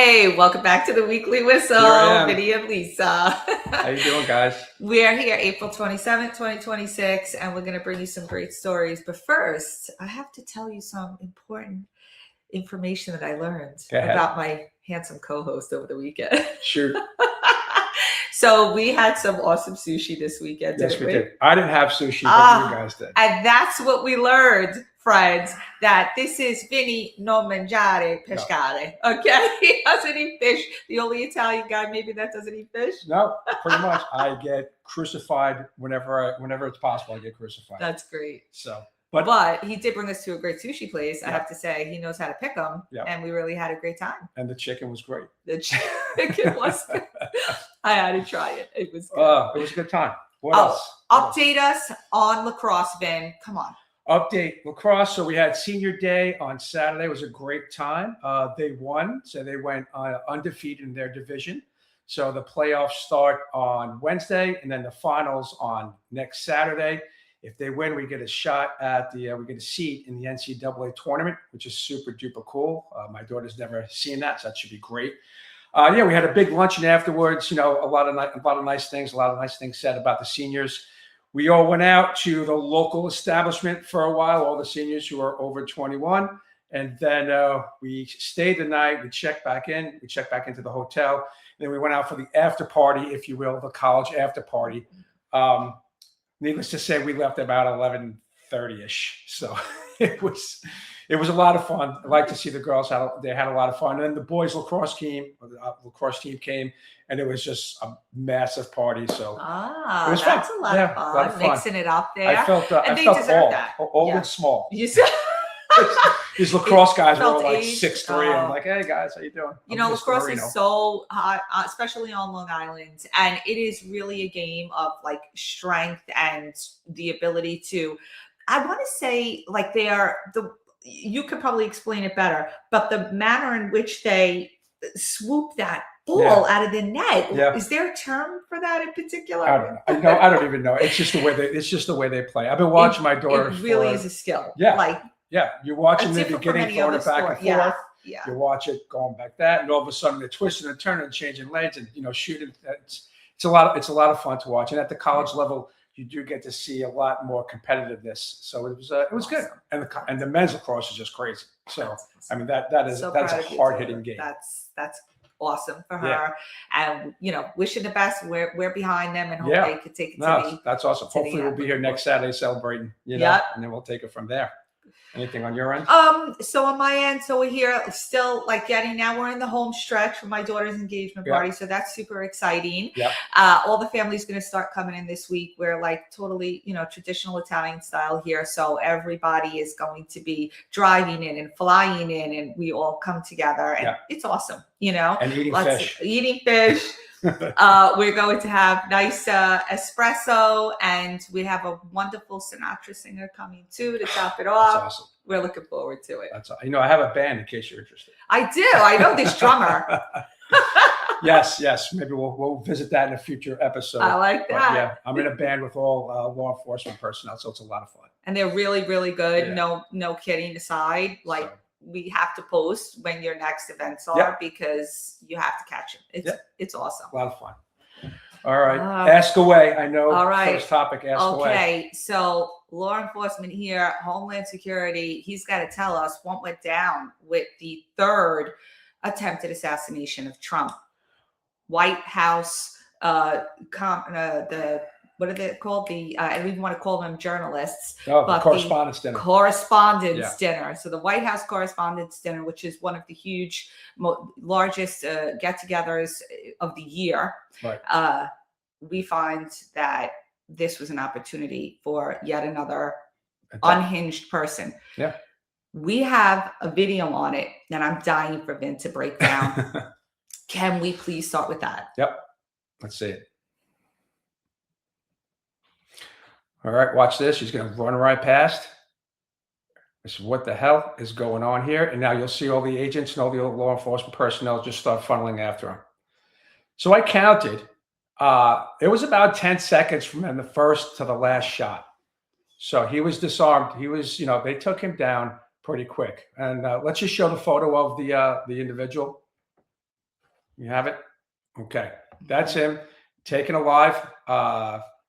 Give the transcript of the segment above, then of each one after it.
Hey, welcome back to the Weekly Whistle, Here I am. Vinny and Lisa. How you doing, guys? We are here April 27th, 2026, and we're going to bring you some great stories. But first, I have to tell you some important information that I learned about my handsome co-host over the weekend. Shoot. So we had some awesome sushi this weekend. Yes, we did. I didn't have sushi, but you guys did. And that's what we learned, friends, that this is Vinny non mangiare pescare. Okay? He doesn't eat fish. The only Italian guy maybe that doesn't eat fish. No, pretty much. I get crucified whenever it's possible. I get crucified. That's great. So, but he did bring us to a great sushi place. I have to say, he knows how to pick them, and we really had a great time. And the chicken was great. The chicken was good. I had to try it. It was good. It was a good time. What else? Update us on lacrosse, Vin. Come on. Update lacrosse. So we had senior day on Saturday. It was a great time. They won, so they went undefeated in their division. So the playoffs start on Wednesday, and then the finals on next Saturday. If they win, we get a shot at we get a seat in the NCAA tournament, which is super duper cool. My daughter's never seen that, so that should be great. We had a big luncheon afterwards. You know, a lot of nice things said about the seniors. We all went out to the local establishment for a while, all the seniors who are over 21. And then we stayed the night. We checked back in. We checked back into the hotel. And then we went out for the after party, if you will, the college after party. Needless to say, we left about 11:30-ish. So it was a lot of fun. I like to see the girls had a lot of fun. And then the boys lacrosse team came, and it was just a massive party. So it was that's fun. A lot of fun. Mixing it up there. I felt old and small. You said these lacrosse guys were all like age. 6'3". I'm like, hey guys, how you doing? You know, lacrosse is so hot, especially on Long Island, and it is really a game of like strength and the ability to. I want to say like they are the. You could probably explain it better, but the manner in which they swoop that ball out of the net. Is there a term for that in particular? I don't know. I don't even know. It's just the way they play. I've been watching my daughter. It really is a skill. You're watching the beginning, throwing it back and forth. Yeah. You watch it going back that, and all of a sudden they're twisting and turning and changing lanes and shooting. It's a lot of fun to watch. And at the college level, you do get to see a lot more competitiveness. So it was good. And the men's lacrosse is just crazy. So I mean that's a hard hitting game. That's awesome for her. And wishing the best. We're behind them and hope they could take it that's awesome. Hopefully we'll be here next Saturday celebrating, and then we'll take it from there. Anything on your end? So on my end, so we're here still now we're in the home stretch for my daughter's engagement party. So that's super exciting. All the family's going to start coming in this week. We're like totally, traditional Italian style here. So everybody is going to be driving in and flying in, and we all come together, and it's awesome, And eating fish. We're going to have nice espresso, and we have a wonderful Sinatra singer coming too to top it off. That's awesome. We're looking forward to it. I have a band in case you're interested. I do. I know this drummer. Yes. Maybe we'll visit that in a future episode. I like that. I'm in a band with all law enforcement personnel, so it's a lot of fun. And they're really, really good. No kidding aside. We have to post when your next events are because you have to catch them. It's awesome. A lot of fun. All right. Ask away. I know. All right. First topic, ask away. Okay. So law enforcement here, Homeland Security, he's got to tell us what went down with the third attempted assassination of Trump. White House, what are they called? I don't even want to call them journalists. Oh, the correspondence dinner. Correspondence dinner. So the White House Correspondence Dinner, which is one of the huge, largest get-togethers of the year. Right. We find that this was an opportunity for yet another unhinged person. Yeah. We have a video on it, and I'm dying for Vin to break down. Can we please start with that? Yep. Let's see it. All right, watch this. She's going to run right past. This is what the hell is going on here. And now you'll see all the agents and all the law enforcement personnel just start funneling after him. So I counted. It was about 10 seconds from the first to the last shot. So he was disarmed. He was, they took him down pretty quick. And let's just show the photo of the individual. You have it? Okay. That's him taken alive.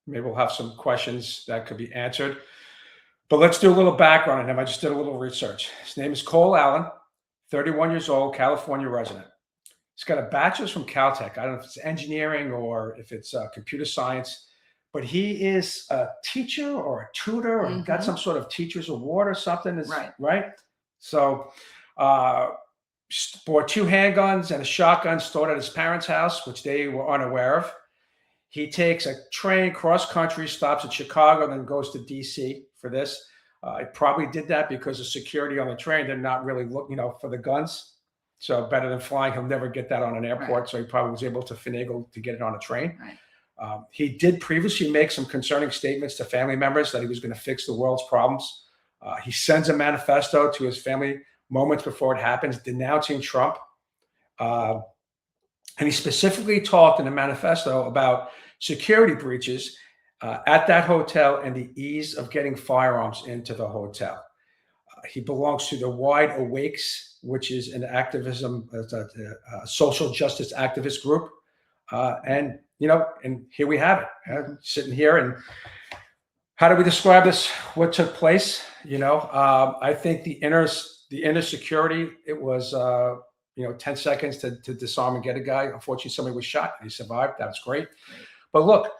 Maybe we'll have some questions that could be answered. But let's do a little background on him. I just did a little research. His name is Cole Allen, 31 years old, California resident. He's got a bachelor's from Caltech. I don't know if it's engineering or if it's computer science, but he is a teacher or a tutor or got some sort of teacher's award or something. Right? So bought 2 handguns and a shotgun stored at his parents' house, which they were unaware of. He takes a train cross country, stops at Chicago, then goes to DC for this. I probably did that because of security on the train. They're not really looking, for the guns. So better than flying. He'll never get that on an airport. So he probably was able to finagle to get it on a train. He did previously make some concerning statements to family members that he was going to fix the world's problems. He sends a manifesto to his family moments before it happens, denouncing Trump. And he specifically talked in the manifesto about security breaches at that hotel and the ease of getting firearms into the hotel. He belongs to the Wide Awakes, which is an activism, a social justice activist group. And here we have it, sitting here. And how do we describe this? What took place? I think the inner security, it was, 10 seconds to disarm and get a guy. Unfortunately, somebody was shot. He survived. That's great. But look,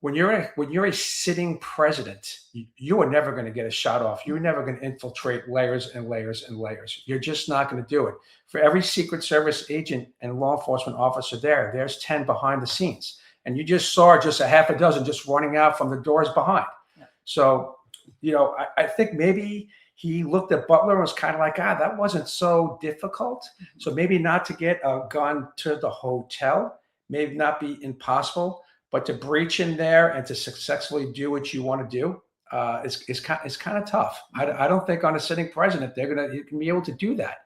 when you're a sitting president, you are never going to get a shot off. You're never going to infiltrate layers and layers and layers. You're just not going to do it. For every Secret Service agent and law enforcement officer there's 10 behind the scenes. And you just saw just a half a dozen just running out from the doors behind. So, I think maybe he looked at Butler and was kind of like, that wasn't so difficult. So maybe not to get a gun to the hotel, maybe not be impossible. But to breach in there and to successfully do what you want to do is kind of tough. I don't think on a sitting president you can be able to do that.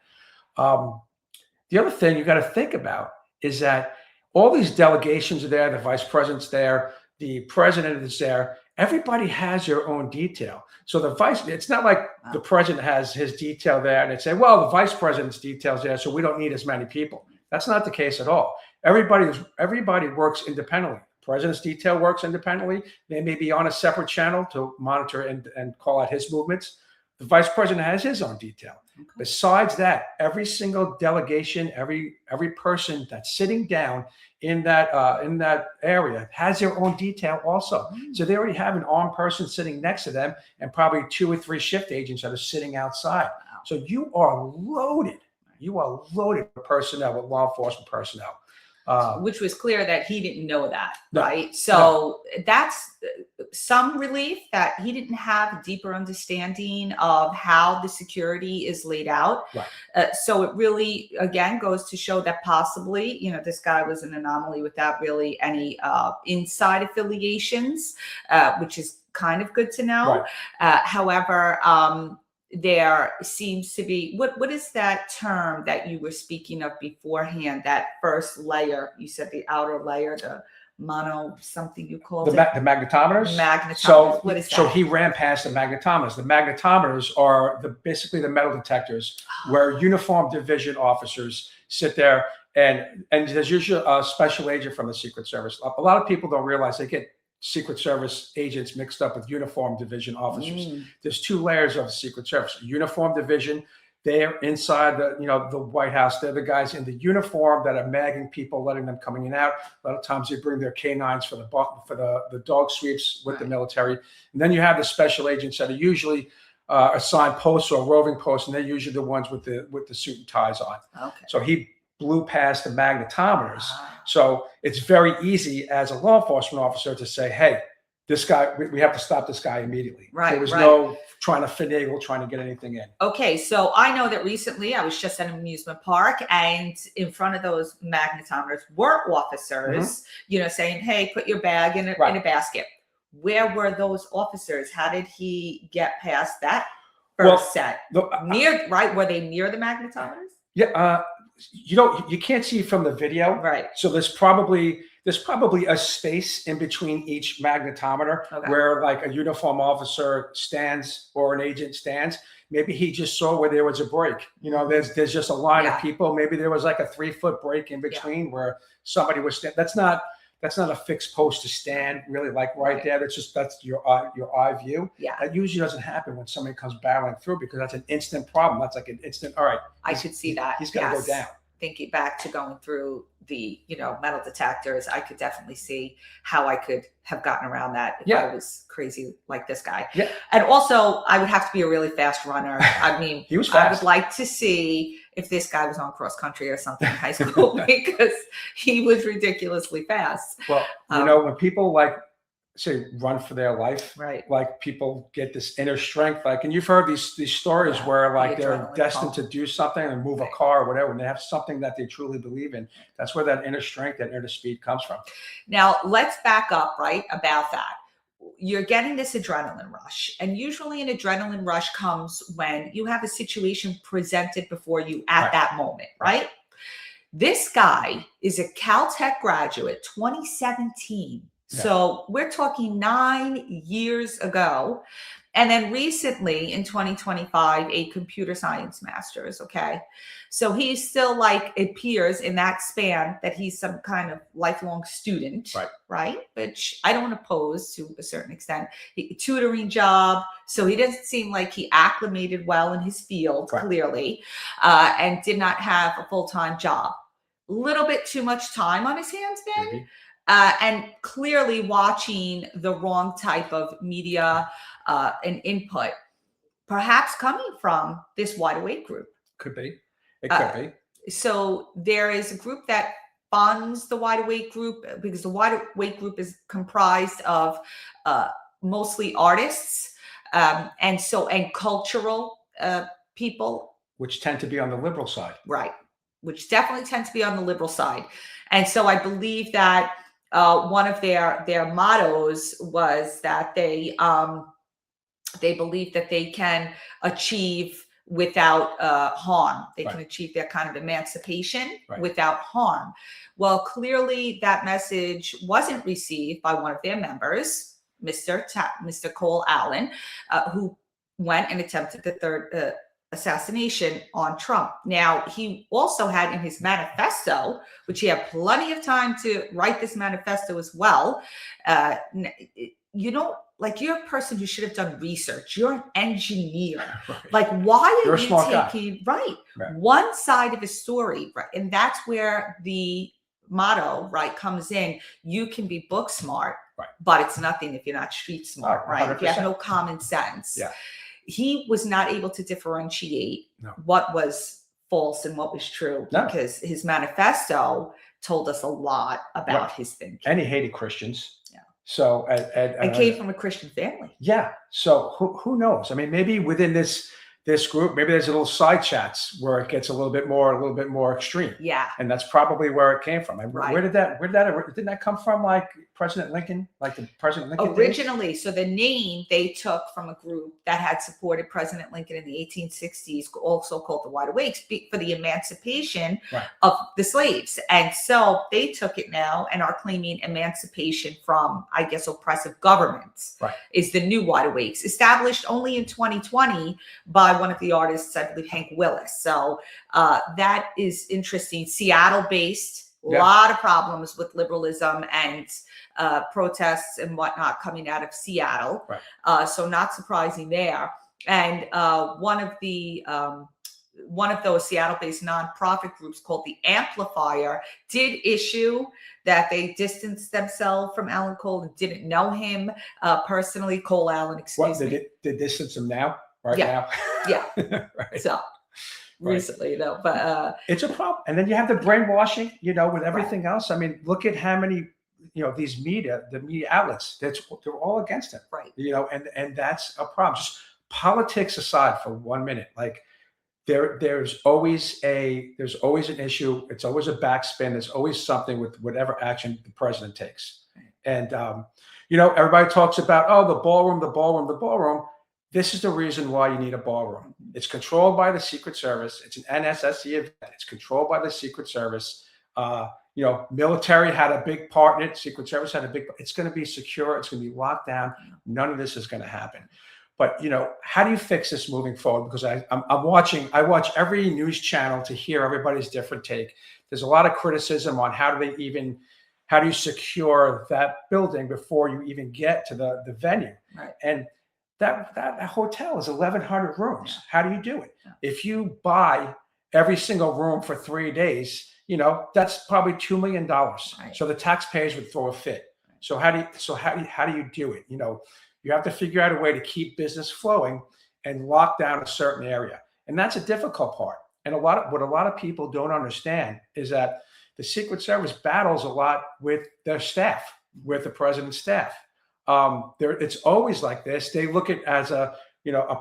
The other thing you got to think about is that all these delegations are there, the vice president's there, the president is there. Everybody has their own detail. So it's not like the president has his detail there and it's say, well, the vice president's detail's there, so we don't need as many people. That's not the case at all. Everybody works independently. President's detail works independently. They may be on a separate channel to monitor and call out his movements. The vice president has his own detail. Besides that, every single delegation, every person that's sitting down in that area has their own detail also. So they already have an armed person sitting next to them and probably 2 or 3 shift agents that are sitting outside. So you are loaded. You are loaded with personnel, with law enforcement personnel. Which was clear that he didn't know that, right? So that's some relief that he didn't have a deeper understanding of how the security is laid out. So it really, again, goes to show that possibly, this guy was an anomaly without really any inside affiliations, which is kind of good to know. However, there seems to be, what is that term that you were speaking of beforehand, that first layer? You said the outer layer, the mono something you called the magnetometers. So what is that? So he ran past the magnetometers. The magnetometers are basically the metal detectors where uniformed division officers sit there, and there's usually a special agent from the Secret Service. A lot of people don't realize they get Secret Service agents mixed up with uniformed division officers. There's 2 layers of the Secret Service. Uniformed division, they're inside the White House. They're the guys in the uniform that are magging people, letting them coming in and out. A lot of times they bring their canines for the dog sweeps with the military. And then you have the special agents that are usually assigned posts or roving posts, and they're usually the ones with the suit and ties on. So he blew past the magnetometers. So it's very easy as a law enforcement officer to say, hey, this guy, we have to stop this guy immediately. There was no trying to finagle, trying to get anything in. Okay, so I know that recently I was just at an amusement park, and in front of those magnetometers were officers, saying, hey, put your bag in a basket. Where were those officers? How did he get past that first set? Were they near the magnetometers? Yeah. you can't see from the video, Right. so there's probably a space in between each magnetometer Okay. where like a uniform officer stands or an agent stands. Maybe he just saw where there was a break. You know, there's just a line of people. Maybe there was like a 3-foot break in between where somebody was that's not a fixed post to stand really like right there. That's your eye view. Yeah. That usually doesn't happen when somebody comes barreling through, because that's an instant problem. That's like an instant, all right. I could see that. He's got to go down. Thinking back to going through the, metal detectors, I could definitely see how I could have gotten around that if I was crazy like this guy. Yeah. And also, I would have to be a really fast runner. I mean, he was fast. I would like to see if this guy was on cross country or something in high school because he was ridiculously fast. Well, when people like say run for their life, right? Like people get this inner strength, like, and you've heard these stories where like they're destined to do something and move a car or whatever, and they have something that they truly believe in. That's where that inner strength, that inner speed comes from. Now let's back up about that. You're getting this adrenaline rush, and usually an adrenaline rush comes when you have a situation presented before you at that moment, right? This guy is a Caltech graduate, 2017. So we're talking 9 years ago. And then recently in 2025, a computer science master's. Okay. So he's still like, it appears in that span that he's some kind of lifelong student, right? Which I don't oppose to a certain extent. Tutoring job. So he doesn't seem like he acclimated well in his field, clearly, and did not have a full-time job. A little bit too much time on his hands, Ben. And clearly watching the wrong type of media and input, perhaps coming from this Wide Awake group. Could be. It could be. So there is a group that funds the Wide Awake group, because the Wide Awake group is comprised of mostly artists and cultural people. Which tend to be on the liberal side. Right. Which definitely tend to be on the liberal side. And so I believe that one of their mottos was that they believe that they can achieve without harm. They can achieve their kind of emancipation without harm. Well, clearly that message wasn't received by one of their members, Mr. Cole Allen, who went and attempted the third assassination on Trump. Now, he also had in his manifesto, which he had plenty of time to write this manifesto as well. You're a person who should have done research. You're an engineer. Like, why are you taking one side of a story? Right. And that's where the motto, comes in. You can be book smart, but it's nothing if you're not street smart, right? 100%. If you have no common sense. Yeah. He was not able to differentiate what was false and what was true because his manifesto told us a lot about his thinking. And he hated Christians. Yeah. So and came from a Christian family. Yeah. So who knows? I mean, maybe within this group, maybe there's a little side chats where it gets a little bit more extreme. Yeah. And that's probably where it came from. Where didn't that come from? Like President Lincoln, like the President Lincoln originally days? So the name they took from a group that had supported President Lincoln in the 1860s, also called the Wide Awakes, for the emancipation of the slaves. And so they took it now and are claiming emancipation from, I guess, oppressive governments. Is the new Wide Awakes, established only in 2020 by one of the artists, I believe Hank Willis. So that is interesting. Seattle based. A lot of problems with liberalism and protests and whatnot coming out of Seattle. So not surprising there. And one of those Seattle-based nonprofit groups called the Amplifier did issue that they distanced themselves from Alan Cole and didn't know him personally. Cole Allen, excuse me. They distance him now? Now? Yeah. So recently, but it's a problem. And then you have the brainwashing, with everything else. I mean, look at how many, these the media outlets, they're all against him. And that's a problem. Just politics aside for 1 minute, like there's always an issue. It's always a backspin. There's always something with whatever action the president takes. And, everybody talks about, the ballroom. This is the reason why you need a ballroom. It's controlled by the Secret Service. It's an NSSC event. It's controlled by the Secret Service. Military had a big part in it. Secret Service had a big. It's going to be secure. It's going to be locked down. None of this is going to happen. But how do you fix this moving forward? Because I watch every news channel to hear everybody's different take. There's a lot of criticism on how do you secure that building before you even get to the venue, right. And that hotel is 1,100 rooms. Yeah. How do you do it? Yeah. If you buy every single room for 3 days, that's probably $2 million. Right. So the taxpayers would throw a fit. So how do you do it? You have to figure out a way to keep business flowing and lock down a certain area. And that's a difficult part. And what a lot of people don't understand is that the Secret Service battles a lot with their staff, with the president's staff. It's always like this. They look at it as a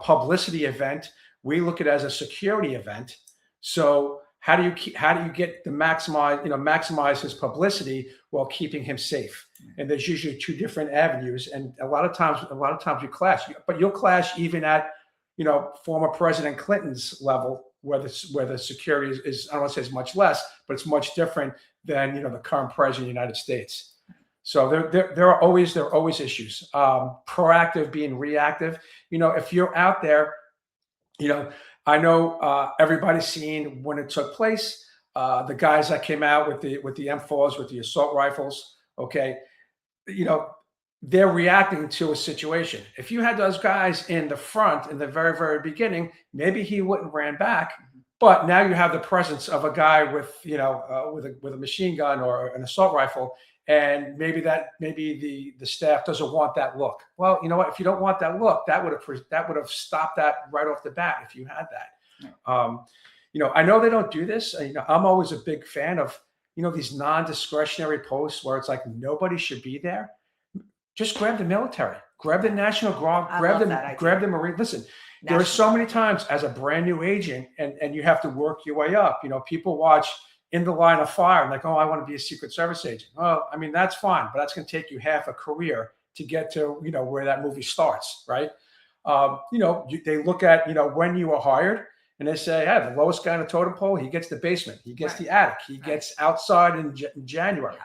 publicity event. We look at it as a security event. So how do you get the maximize his publicity while keeping him safe? And there's usually two different avenues. And a lot of times you clash, but you'll clash even at former President Clinton's level, where the security is I don't want to say is much less, but it's much different than the current president of the United States. So there are always issues. Proactive being reactive. If you're out there, I know everybody's seen when it took place. The guys that came out with the M4s, with the assault rifles. Okay, they're reacting to a situation. If you had those guys in the front in the very, very beginning, maybe he wouldn't ran back. But now you have the presence of a guy with a machine gun or an assault rifle, and maybe the staff doesn't want that look. Well, you know what? If you don't want that look, that would have stopped that right off the bat if you had that. I know they don't do this. I'm always a big fan of these non-discretionary posts where it's like nobody should be there. Just grab the military, grab the National Guard, grab the Marine. Listen, there are so many times as a brand new agent, and you have to work your way up. People watch In the Line of Fire and like, oh, I want to be a Secret Service agent. Well, I mean, that's fine, but that's going to take you half a career to get to where that movie starts, right? They look at when you were hired, and they say, hey, the lowest guy on the totem pole, he gets the basement, he gets the attic, he gets outside in January. Yeah.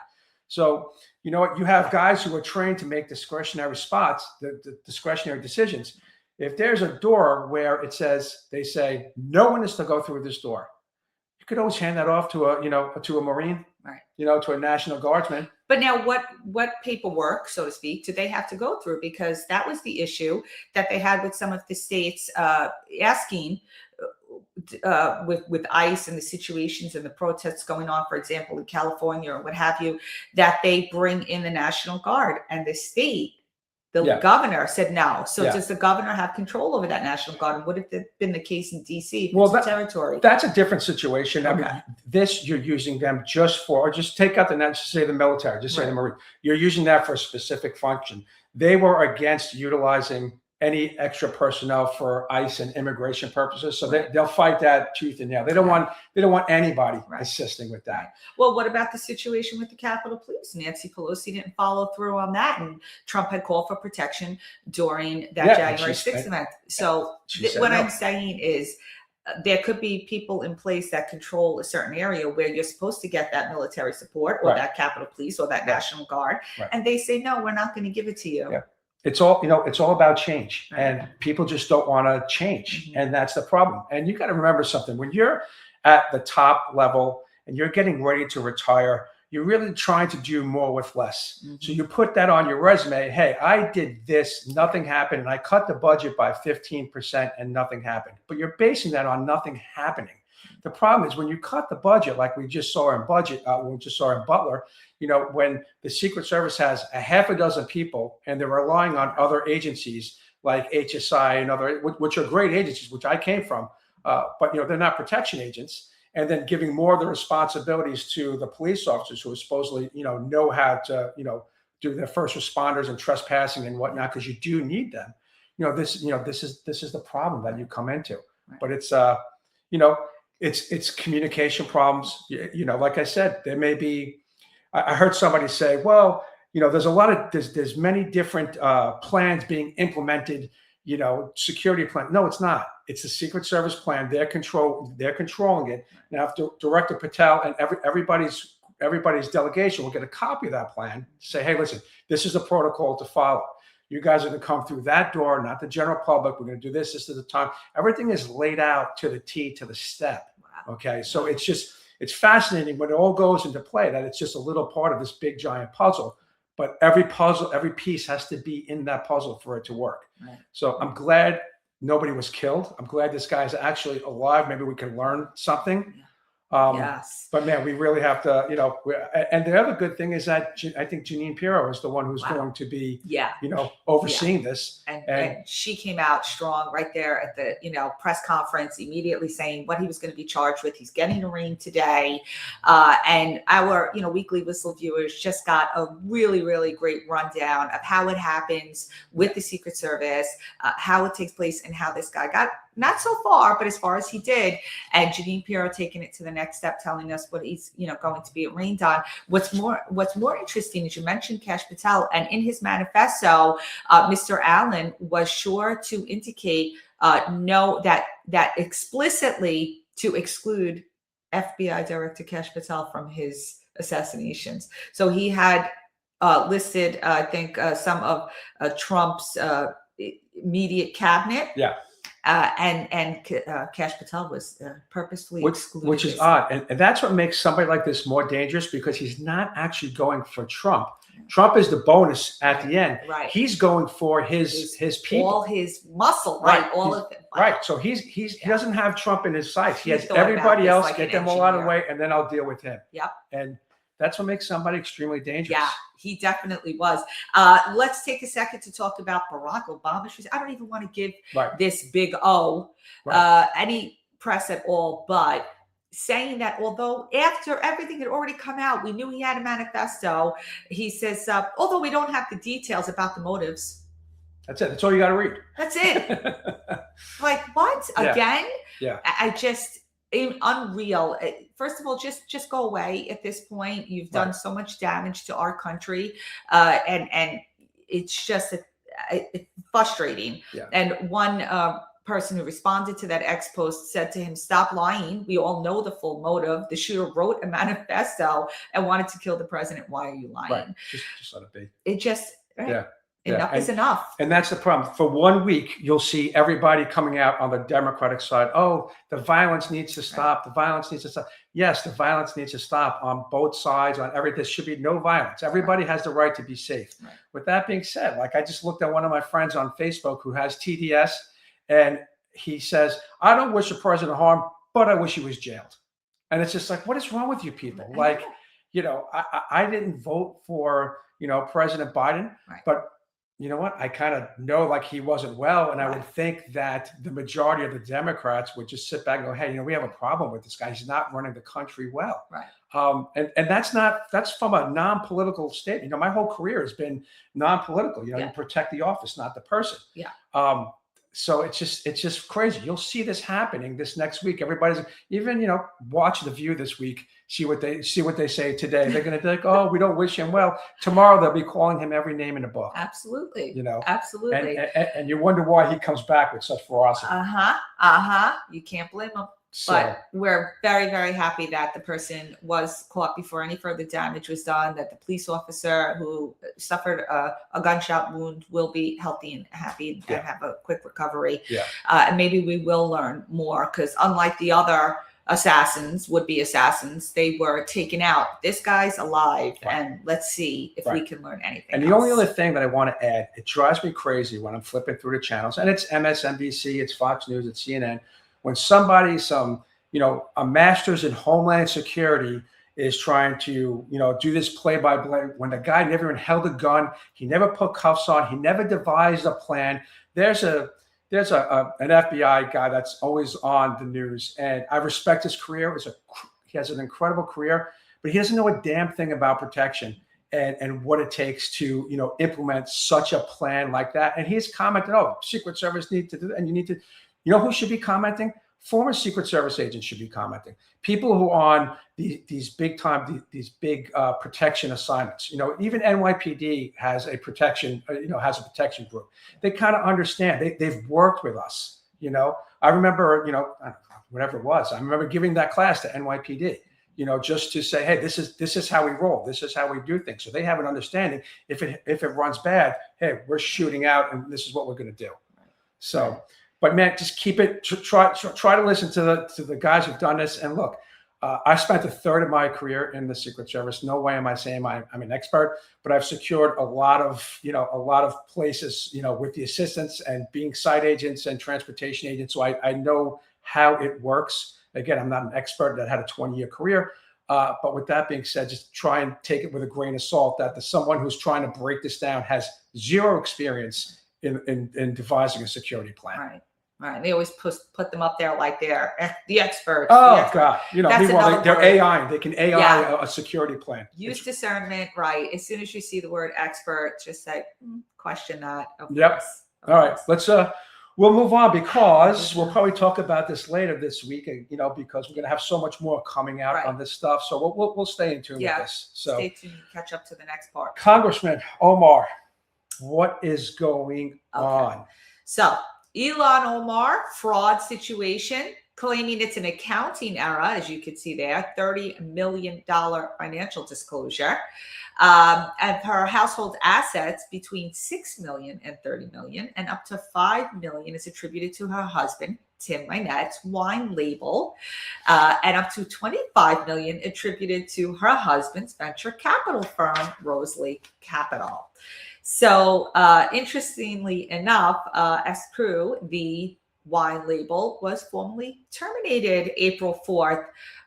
So, you have guys who are trained to make discretionary the discretionary decisions. If there's a door where they say, no one is to go through this door, you could always hand that off to a Marine, right? To a National Guardsman. But now what paperwork, so to speak, do they have to go through? Because that was the issue that they had with some of the states asking with ICE and the situations and the protests going on, for example, in California or what have you, that they bring in the National Guard, and the state, the governor said no. So does the governor have control over that National Guard? And would have been the case in DC? Territory. That's a different situation. Okay. I mean, you're using them just take out say the military, just say the Marine. You're using that for a specific function. They were against utilizing any extra personnel for ICE and immigration purposes. So they'll fight that tooth and nail. They don't want anybody assisting with that. Well, what about the situation with the Capitol Police? Nancy Pelosi didn't follow through on that, and Trump had called for protection during that January 6th event. So what I'm saying is there could be people in place that control a certain area where you're supposed to get that military support or that Capitol Police or that National Guard. Right. And they say, no, we're not going to give it to you. Yeah. It's all about change, and people just don't want to change. And that's the problem. And you got to remember something: when you're at the top level and you're getting ready to retire, you're really trying to do more with less. So you put that on your resume. Hey, I did this, nothing happened. And I cut the budget by 15% and nothing happened. But you're basing that on nothing happening. The problem is when you cut the budget, like we just saw in Butler, when the Secret Service has a half a dozen people and they're relying on other agencies like HSI and other, which are great agencies, which I came from, but they're not protection agents, and then giving more of the responsibilities to the police officers who are supposedly know how to do their first responders and trespassing and whatnot, because you do need them. This is the problem that you come into. But it's it's communication problems. Like I said, there may be. I heard somebody say, well, there's many different plans being implemented, security plan. No, it's not. It's the Secret Service plan. They're controlling it. Now, if Director Patel and everybody's delegation will get a copy of that plan, say, hey, listen, this is the protocol to follow. You guys are going to come through that door, not the general public. We're going to do this. This is the time. Everything is laid out to the T, to the step. Wow. Okay. So it's fascinating when it all goes into play that it's just a little part of this big giant puzzle. But every piece has to be in that puzzle for it to work. Right. So I'm glad nobody was killed. I'm glad this guy's actually alive. Maybe we can learn something. Yes. But man, we really have to, and the other good thing is that I think Jeanine Pirro is the one who's going to be, overseeing this. And she came out strong right there at the, press conference, immediately saying what he was going to be charged with. He's getting arraigned today. And our, weekly Whistle viewers just got a really, really great rundown of how it happens with the Secret Service, how it takes place, and how this guy got not so far, but as far as he did. And Jeanine Pirro taking it to the next step, telling us what he's, going to be arraigned on. What's more interesting is you mentioned Kash Patel, and in his manifesto, Mr. Allen was sure to indicate that explicitly to exclude FBI Director Kash Patel from his assassinations. So he had listed, I think, some of Trump's immediate cabinet. Yeah. And Kash Patel was purposefully excluded. Which is odd. And that's what makes somebody like this more dangerous, because he's not actually going for Trump. Trump is the bonus at the end. Right. He's going for his people. All his muscle, right? All of it. Wow. Right. So he doesn't have Trump in his sights. He has everybody else, get them all out of the way, and then I'll deal with him. Yep. And that's what makes somebody extremely dangerous. Yeah, he definitely was. Let's take a second to talk about Barack Obama. I don't even want to give this big O any press at all, but saying that although after everything had already come out, we knew he had a manifesto. He says, although we don't have the details about the motives. That's it. That's all you got to read. That's it. Like, what? Yeah. Again? Yeah. I just... unreal. First of all, just go away at this point. You've done so much damage to our country, and it's just it's frustrating. Yeah. And one person who responded to that X post said to him, "Stop lying. We all know the full motive. The shooter wrote a manifesto and wanted to kill the president. Why are you lying?" Right. Just let it be. It just enough is enough. And that's the problem. For 1 week, you'll see everybody coming out on the Democratic side. Oh, the violence needs to stop. The violence needs to stop. Yes, the violence needs to stop on both sides, on everything. There should be no violence. Everybody has the right to be safe. Right. With that being said, like I just looked at one of my friends on Facebook who has TDS, and he says, I don't wish the president harm, but I wish he was jailed. And it's just like, what is wrong with you people? Like, I didn't vote for, President Biden, but you know what? I kind of know like he wasn't well. And I would think that the majority of the Democrats would just sit back and go, hey, we have a problem with this guy. He's not running the country well. Right. And that's from a non-political statement. My whole career has been non-political. You protect the office, not the person. Yeah. So it's just crazy. You'll see this happening this next week. Everybody's even, watch The View this week. See what they say today. They're going to be like, oh, we don't wish him well. Tomorrow they'll be calling him every name in the book. Absolutely. Absolutely. And you wonder why he comes back with such ferocity. You can't blame him. So, but we're very, very happy that the person was caught before any further damage was done, that the police officer who suffered a gunshot wound will be healthy and happy and have a quick recovery. Yeah. And maybe we will learn more, because unlike the other would-be assassins, they were taken out. This guy's alive, and let's see if we can learn anything And the only other thing that I want to add, it drives me crazy when I'm flipping through the channels, and it's MSNBC, it's Fox News, it's CNN, when somebody, a master's in Homeland Security is trying to, do this play-by-play, when the guy never even held a gun, he never put cuffs on, he never devised a plan. There's an FBI guy that's always on the news, and I respect his career. He has an incredible career, but he doesn't know a damn thing about protection and what it takes to, implement such a plan like that. And he's commented, oh, Secret Service need to do that, and you need to, who should be commenting? Former Secret Service agents should be commenting. People who are on these big protection assignments. Even NYPD has a protection, has a protection group. They kind of understand. They've worked with us. I remember, whatever it was. I remember giving that class to NYPD. Just to say, hey, this is how we roll. This is how we do things. So they have an understanding. If it runs bad, hey, we're shooting out, and this is what we're going to do. So, but man, just keep it. Try to listen to the guys who've done this. And look, I spent a third of my career in the Secret Service. No way am I saying I'm an expert, but I've secured a lot of places, with the assistance and being site agents and transportation agents. So I know how it works. Again, I'm not an expert that had a 20-year career, but with that being said, just try and take it with a grain of salt that someone who's trying to break this down has zero experience in devising a security plan. Right. They always put them up there like they're the experts. God. Meanwhile, they're AI. They can AI a security plan. Use discernment, right? As soon as you see the word expert, just say, question that. Yep. All right. Let's we'll move on because we'll probably talk about this later this week, because we're going to have so much more coming out on this stuff. So we'll stay in tune with this. So stay tuned and catch up to the next part. Congressman Omar, what is going on? So Ilhan Omar fraud situation, claiming it's an accounting error, as you can see there, $30 million financial disclosure. And her household assets between $6 million and $30 million, and up to $5 million is attributed to her husband, Tim Mynette's wine label, and up to $25 million attributed to her husband's venture capital firm, Roselake Capital. So interestingly enough, Escrew, the wine label, was formally terminated April 4th,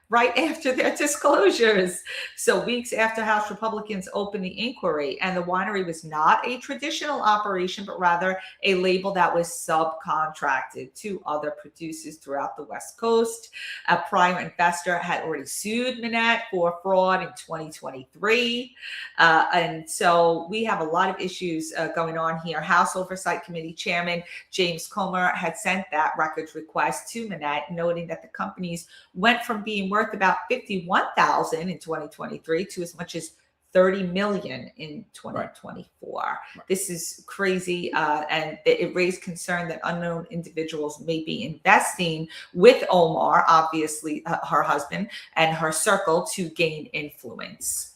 right after their disclosures. So weeks after House Republicans opened the inquiry, and the winery was not a traditional operation, but rather a label that was subcontracted to other producers throughout the West Coast. A prime investor had already sued Mynette for fraud in 2023. And so we have a lot of issues going on here. House Oversight Committee Chairman James Comer had sent that records request to Mynette, noting that the companies went from being worth about $51,000 in 2023 to as much as $30 million in 2024. Right. This is crazy, and it raised concern that unknown individuals may be investing with Omar, obviously her husband, and her circle to gain influence.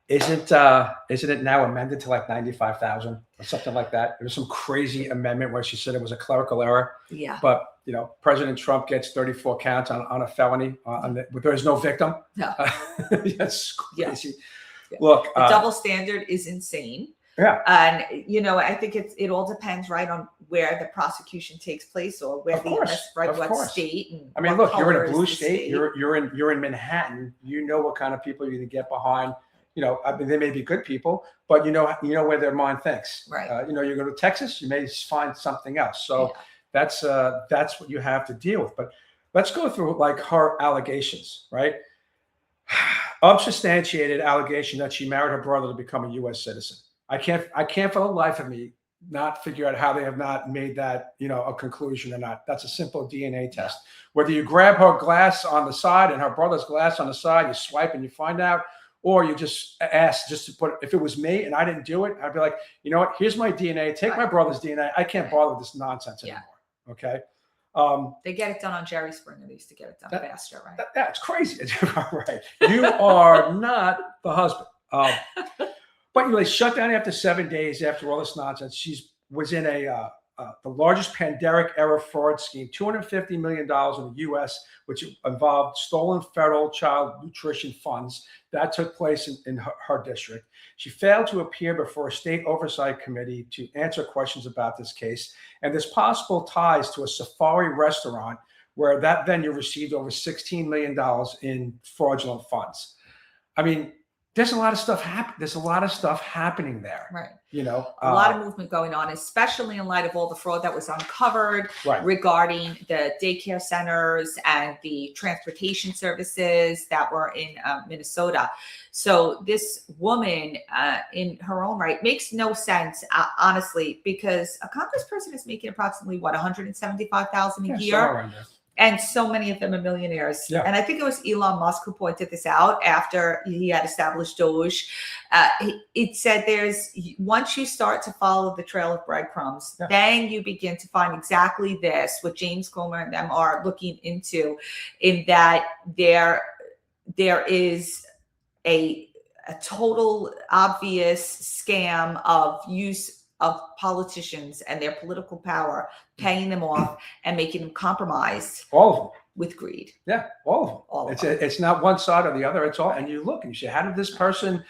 Isn't it now amended to like 95,000 or something like that? There was some crazy amendment where she said it was a clerical error. Yeah. But President Trump gets 34 counts on a felony, but there is no victim. No. That's crazy. Yeah. Look, the double standard is insane. Yeah. And I think it all depends, right, on where the prosecution takes place, or where what state. And I mean, look, you're in a blue state. You're in Manhattan. You know what kind of people you're going to get behind. I mean, they may be good people, but you know where their mind thinks. Right. You go to Texas, you may find something else. So that's what you have to deal with. But let's go through like her allegations, right? Unsubstantiated allegation that she married her brother to become a U.S. citizen. I can't for the life of me not figure out how they have not made that a conclusion or not. That's a simple DNA test. Whether you grab her glass on the side and her brother's glass on the side, you swipe and you find out. Or you just ask just to put, if it was me and I didn't do it, I'd be like, you know what, here's my DNA, take my brother's DNA. I can't bother with this nonsense anymore. Okay. They get it done on Jerry Springer. They used to get it done faster, right? That's crazy. Right. You are not the husband. But they shut down after 7 days after all this nonsense. She was in the largest pandemic era fraud scheme, $250 million in the U.S., which involved stolen federal child nutrition funds. That took place in her district. She failed to appear before a state oversight committee to answer questions about this case. And there's possible ties to a safari restaurant where that venue received over $16 million in fraudulent funds. I mean, there's a lot of stuff happening there. Right. A lot of movement going on, especially in light of all the fraud that was uncovered regarding the daycare centers and the transportation services that were in Minnesota. So this woman, in her own right, makes no sense, honestly, because a congressperson is making approximately $175,000 a year. and so many of them are millionaires. Yeah. And I think it was Elon Musk who pointed this out after he had established Doge. It said once you start to follow the trail of breadcrumbs, then you begin to find exactly this, what James Comer and them are looking into, in that there is a total obvious scam of use of politicians and their political power, paying them off and making them compromised. All of them. With greed. Yeah, all of them. All of them. It's not one side or the other. It's all, and you look and you say, how did this person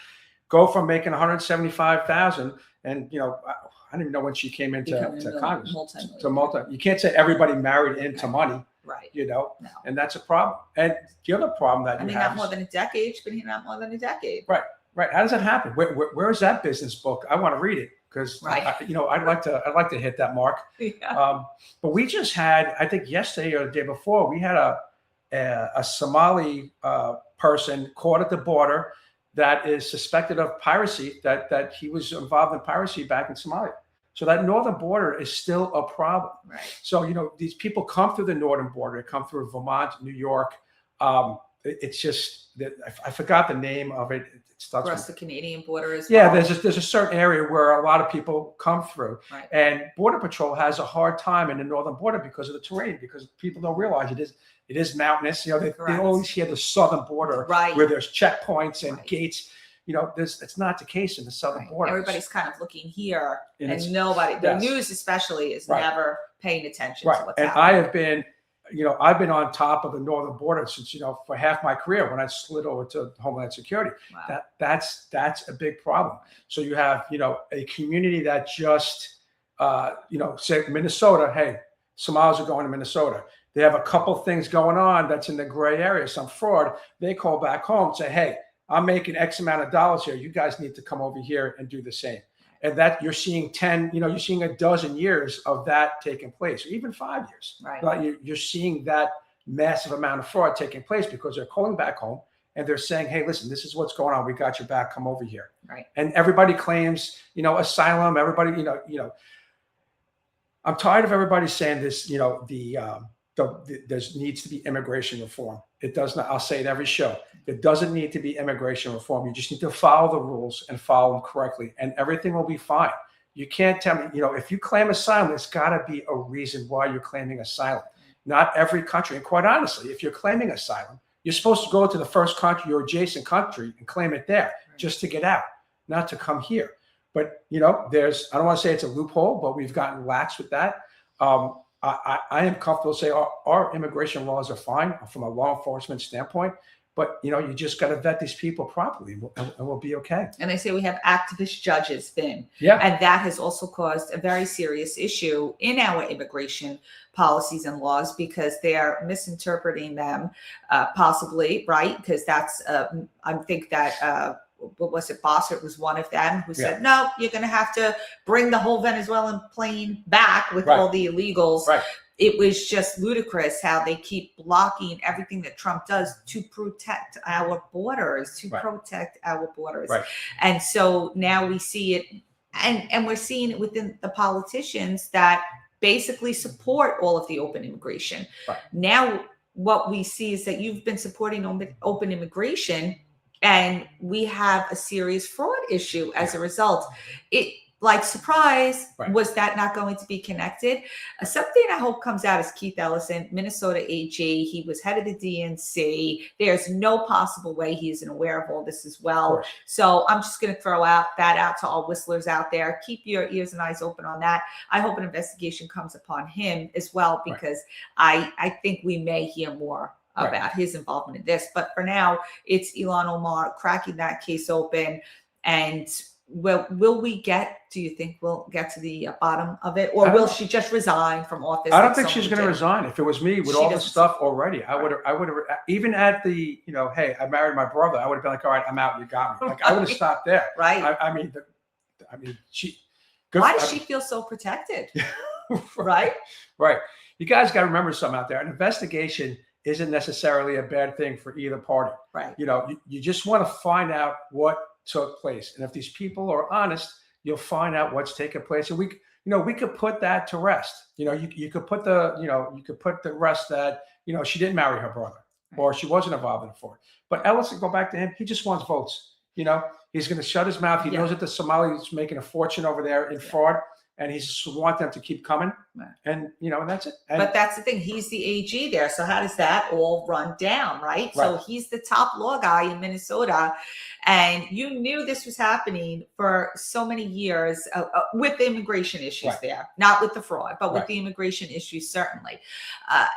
go from making 175,000 and I don't even know when she came into Congress to you can't say everybody married into money. Right. No. And that's a problem. And the other problem that not more than a decade. It's been not more than a decade. Right. How does that happen? Where is that business book? I want to read it because I'd like to hit that mark. Yeah. But we just had, I think yesterday or the day before, we had a Somali person caught at the border that is suspected of piracy, that he was involved in piracy back in Somalia. So that northern border is still a problem. Right. So, these people come through the northern border. They come through Vermont, New York. It's just that I forgot the name of it. It starts across the Canadian border as well. Yeah, there's a certain area where a lot of people come through. Right. And Border Patrol has a hard time in the northern border because of the terrain, because people don't realize it is mountainous. They always hear the southern border where there's checkpoints and gates. It's not the case in the southern border. Everybody's kind of looking here, and nobody, the news especially, is never paying attention to what's happening. I have been, I've been on top of the northern border since, for half my career when I slid over to Homeland Security. Wow. That's a big problem. So you have, a community that just, say Minnesota, hey, Somalis are going to Minnesota. They have a couple things going on that's in the gray area, some fraud. They call back home and say, hey, I'm making X amount of dollars here. You guys need to come over here and do the same. And that you're seeing you're seeing a dozen years of that taking place, or even 5 years. Right. Like you're seeing that massive amount of fraud taking place because they're calling back home and they're saying, hey, listen, this is what's going on. We got your back. Come over here. Right. And everybody claims, asylum. Everybody, I'm tired of everybody saying this, there needs to be immigration reform. It does not. I'll say it every show. There doesn't need to be immigration reform. You just need to follow the rules and follow them correctly, and everything will be fine. You can't tell me, if you claim asylum, there's got to be a reason why you're claiming asylum. Not every country, and quite honestly, if you're claiming asylum, you're supposed to go to the first country or adjacent country and claim it there just to get out, not to come here. But I don't want to say it's a loophole, but we've gotten lax with that. I am comfortable to say our immigration laws are fine from a law enforcement standpoint, but you just got to vet these people properly, and we'll be okay. And they say we have activist judges, Vin. Yeah. And that has also caused a very serious issue in our immigration policies and laws because they are misinterpreting them, possibly, right? Because that's, I think that, what was it? Bossert was one of them who said, no, you're going to have to bring the whole Venezuelan plane back with all the illegals. Right. It was just ludicrous how they keep blocking everything that Trump does to protect our borders, Right. And so now we see it, and we're seeing it within the politicians that basically support all of the open immigration. Right. Now, what we see is that you've been supporting open immigration, and we have a serious fraud issue as a result. Surprise, was that not going to be connected? Something I hope comes out is Keith Ellison, Minnesota AG. He was head of the DNC. There's no possible way he isn't aware of all this as well. So I'm just going to throw that out to all whistlers out there. Keep your ears and eyes open on that. I hope an investigation comes upon him as well, because I think we may hear more about his involvement in this. But for now, it's Ilhan Omar cracking that case open. And will we do you think we'll get to the bottom of it? Or will she just resign from office? I don't think she's going to resign. If it was me with all this stuff already, I would have, even at the, hey, I married my brother, I would have been like, all right, I'm out, you got me. Like, I would have stopped there. Right. I mean, she. Why does she feel so protected? Right. Right. You guys got to remember something out there. An investigation isn't necessarily a bad thing for either party. Right. You just want to find out what took place. And if these people are honest, you'll find out what's taken place. And we could put that to rest. You could put the rest that, she didn't marry her brother or she wasn't involved in a fraud. But Ellis, go back to him. He just wants votes. He's going to shut his mouth. He knows that the Somalis making a fortune over there in fraud, and he just wants them to keep coming. And and that's it. But that's the thing. He's the AG there. So how does that all run down, right? So he's the top law guy in Minnesota, and you knew this was happening for so many years with the immigration issues there, not with the fraud, but with the immigration issues certainly.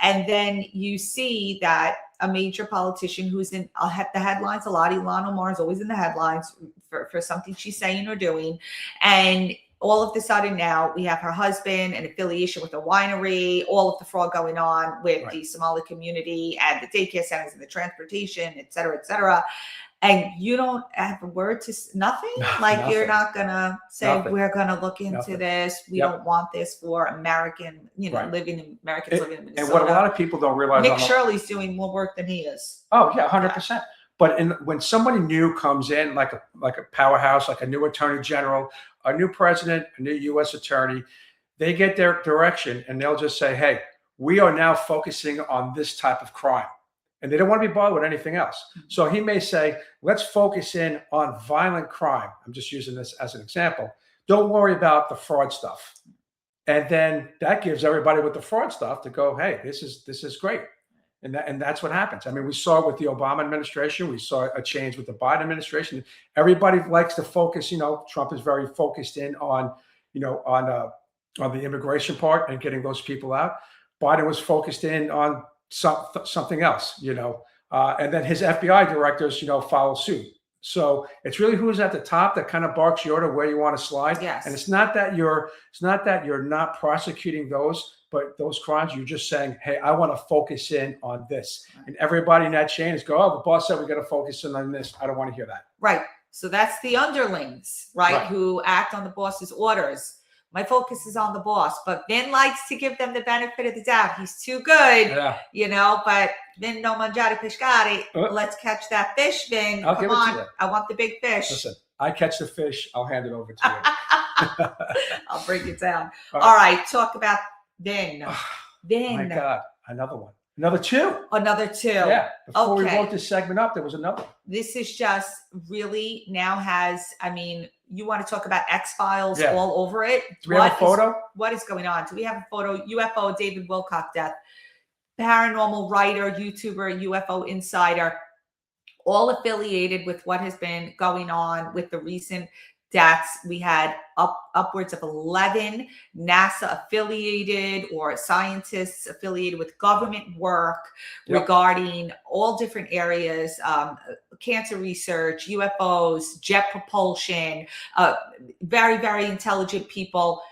And then you see that a major politician who's in the headlines a lot, Ilhan Omar is always in the headlines for something she's saying or doing, and all of the sudden now we have her husband, an affiliation with a winery, all of the fraud going on with the Somali community and the daycare centers and the transportation, et cetera, and you don't have a word to nothing. Like you're not gonna say we're gonna look into this. We don't want this for American, living in Americans living in Minnesota. And what a lot of people don't realize, Nick Shirley's doing more work than he is. Oh yeah, 100%. But when somebody new comes in, like a powerhouse, like a new attorney general, a new president, a new U.S. attorney, they get their direction and they'll just say, hey, we are now focusing on this type of crime. And they don't want to be bothered with anything else. So he may say, let's focus in on violent crime. I'm just using this as an example. Don't worry about the fraud stuff. And then that gives everybody with the fraud stuff to go, hey, this is great. And that's what happens. I mean, we saw it with the Obama administration. We saw a change with the Biden administration. Everybody likes to focus. Trump is very focused in on the immigration part and getting those people out. Biden was focused in on something else. And then his FBI directors, follow suit. So it's really who's at the top that kind of barks your order where you want to slide. Yes. And it's not that you're not prosecuting those. But those crimes, you're just saying, hey, I want to focus in on this. And everybody in that chain is go, oh, the boss said we got to focus in on this. I don't want to hear that. Right. So that's the underlings, right? Who act on the boss's orders. My focus is on the boss, but Vin likes to give them the benefit of the doubt. He's too good, but Vin no mangiare pescare. Let's catch that fish, Vin. Come on. I want the big fish. Listen, I catch the fish. I'll hand it over to you. I'll break it down. All right. Talk about Vin. Vin. My God. Another one. Another two. Yeah. Before we wrote this segment up, there was another one. This is just really now has, you want to talk about X-Files all over it. Do we have a photo? What is going on? Do we have a photo? UFO David Wilcock death. Paranormal writer, YouTuber, UFO insider, all affiliated with what has been going on with the recent deaths. We had upwards of 11 NASA affiliated or scientists affiliated with government work regarding all different areas, cancer research, UFOs, jet propulsion, very, very intelligent people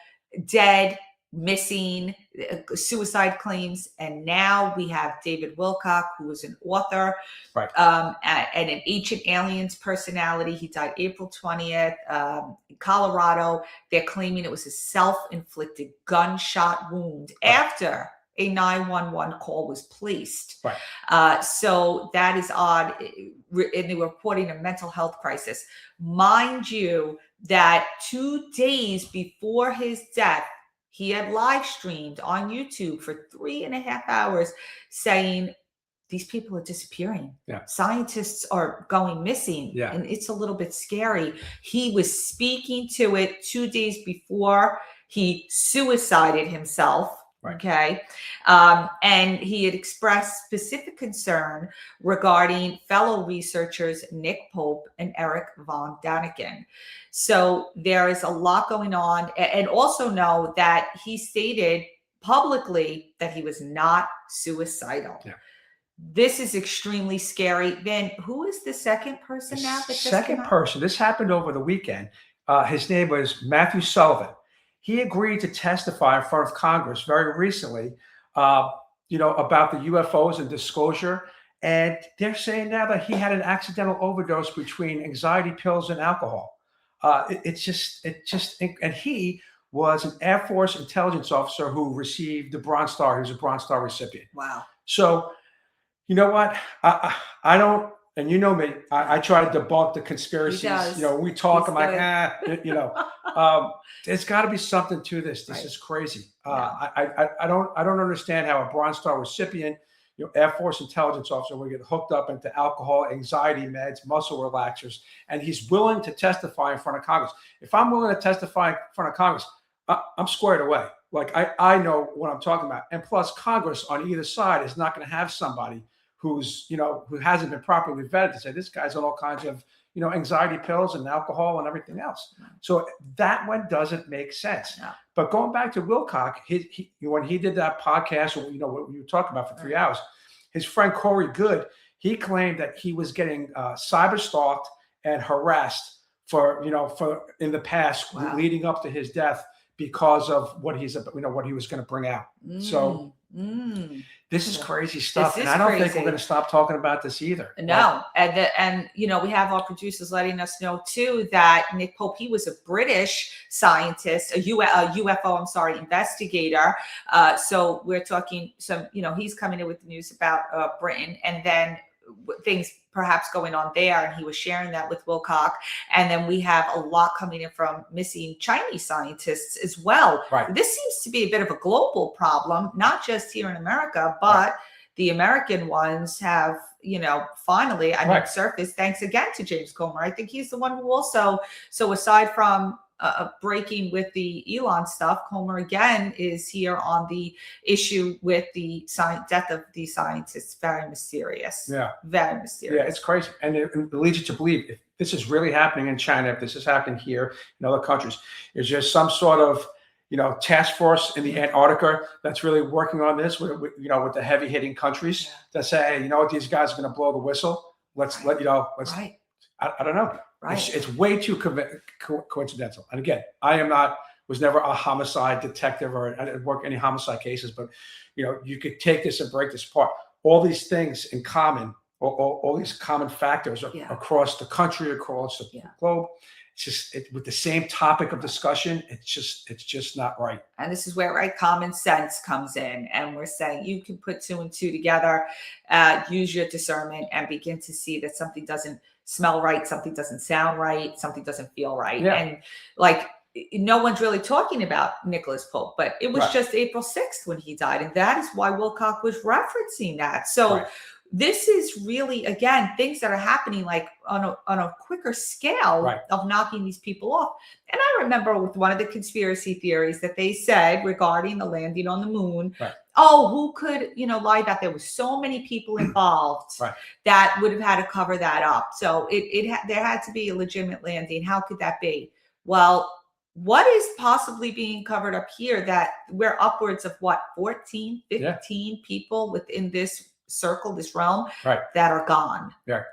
dead, missing, suicide claims. And now we have David Wilcock, who is an author and an Ancient Aliens personality. He died April 20th in Colorado. They're claiming it was a self-inflicted gunshot wound after a 911 call was placed. So that is odd. And they were reporting a mental health crisis. Mind you, that 2 days before his death, he had live streamed on YouTube for 3.5 hours saying, these people are disappearing. Scientists are going missing. And it's a little bit scary. He was speaking to it 2 days before he suicided himself. And he had expressed specific concern regarding fellow researchers Nick Pope and Eric von Daniken. So there is a lot going on. And also know that he stated publicly that he was not suicidal. This is extremely scary. Then who is the second person now? Second person. This happened over the weekend. His name was Matthew Sullivan. He agreed to testify in front of Congress very recently, about the UFOs and disclosure. And they're saying now that he had an accidental overdose between anxiety pills and alcohol. And he was an Air Force intelligence officer who received the Bronze Star. He was a Bronze Star recipient. Wow. So, you know what? I don't, and you know me, I try to debunk the conspiracies. We talk, I'm like, there's got to be something to this. This is crazy. I don't understand how a Bronze Star recipient, Air Force intelligence officer will get hooked up into alcohol, anxiety meds, muscle relaxers, and he's willing to testify in front of Congress. If I'm willing to testify in front of Congress, I'm squared away. Like I know what I'm talking about. And plus, Congress on either side is not going to have somebody who's, who hasn't been properly vetted to say this guy's on all kinds of, anxiety pills and alcohol and everything else. So that one doesn't make sense. No. But going back to Wilcock, when he did that podcast, what we were talking about for 3 hours, his friend Corey Good, he claimed that he was getting cyber stalked and harassed for in the past leading up to his death because of what he was going to bring out. So this is crazy stuff, and I don't think we're going to stop talking about this either. No, and we have our producers letting us know too that Nick Pope, he was a British scientist, a UFO, investigator. So we're talking some, he's coming in with the news about Britain, and then things perhaps going on there, and he was sharing that with Wilcock. And then we have a lot coming in from missing Chinese scientists as well. Right. This seems to be a bit of a global problem, not just here in America, but the American ones have, finally, surfaced, thanks again to James Comer. I think he's the one who also, so aside from breaking with the Elon stuff, Comer again is here on the issue with the death of the scientists. Very mysterious. Yeah. Very mysterious. Yeah, it's crazy. And it leads you to believe if this is really happening in China, if this is happening here in other countries, is there some sort of, task force in the Antarctica that's really working on this with the heavy hitting countries that say, hey, these guys are going to blow the whistle. Let's I don't know. Right. It's way too coincidental. And again, I was never a homicide detective, or I didn't work any homicide cases, but you could take this and break this apart. All these things in common, all these common factors across the country, across the globe. It's just with the same topic of discussion. It's just not right. And this is where common sense comes in, and we're saying you can put 2 and 2 together, use your discernment, and begin to see that something doesn't smell right, something doesn't sound right, something doesn't feel right. Yeah. And no one's really talking about Nicholas Pope, but it was just April 6th when he died, and that is why Wilcock was referencing that. So this is really, again, things that are happening on a quicker scale of knocking these people off. And I remember with one of the conspiracy theories that they said regarding the landing on the moon, who could, lie about? There was so many people involved that would have had to cover that up. So there had to be a legitimate landing. How could that be? Well, what is possibly being covered up here that we're upwards of 14, 15 people within this circle, this realm, that are gone. Yeah.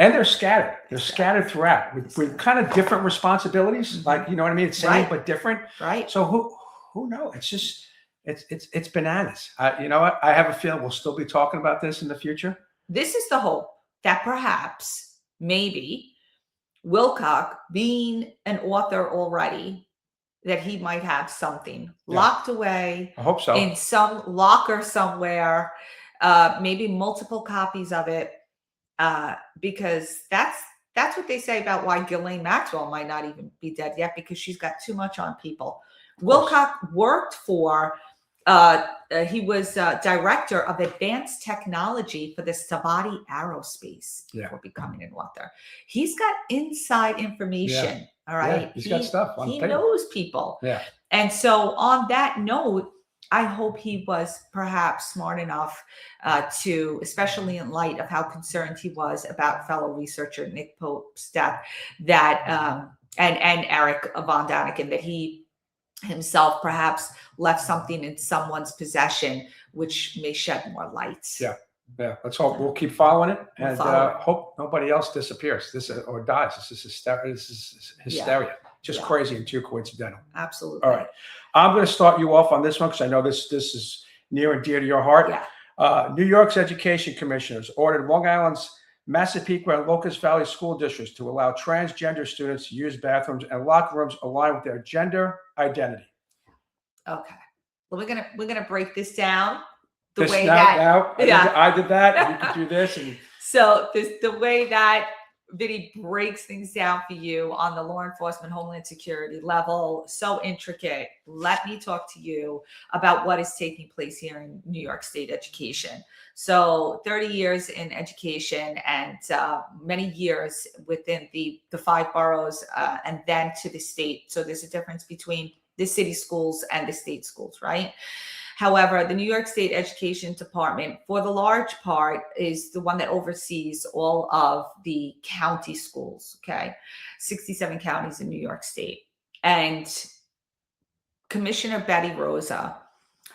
And they're scattered. They're scattered throughout with kind of different responsibilities. Like, you know what I mean? It's same, but different. Right. So who knows? It's just, it's bananas. You know what? I have a feeling we'll still be talking about this in the future. This is the hope that perhaps, maybe, Wilcock, being an author already, that he might have something locked away. I hope so. In some locker somewhere, maybe multiple copies of it, because that's what they say about why Ghislaine Maxwell might not even be dead yet, because she's got too much on people. Wilcock worked for, he was director of advanced technology for the Savati Aerospace before becoming an author. He's got inside information. All right. He's got stuff on He paper. knows people. Yeah. And so on that note, I hope he was perhaps smart enough to, especially in light of how concerned he was about fellow researcher Nick Pope's death, that and Eric von Daniken, that he himself perhaps left something in someone's possession which may shed more light. Yeah. Let's hope. We'll keep following it, and hope nobody else disappears or dies. This is hysteria. Just crazy and too coincidental. Absolutely. All right. I'm going to start you off on this one because I know this is near and dear to your heart. Yeah. New York's education commissioners ordered Long Island's Massapequa and Locust Valley school districts to allow transgender students to use bathrooms and locker rooms aligned with their gender identity. Okay. Well, we're gonna break this down I did that. You can do this. And so the way that Vinny breaks things down for you on the law enforcement, homeland security level, so intricate. Let me talk to you about what is taking place here in New York State education. So 30 years in education and many years within the 5 boroughs and then to the state. So there's a difference between the city schools and the state schools, right? However, the New York State Education Department, for the large part, is the one that oversees all of the county schools, okay? 67 counties in New York State. And Commissioner Betty Rosa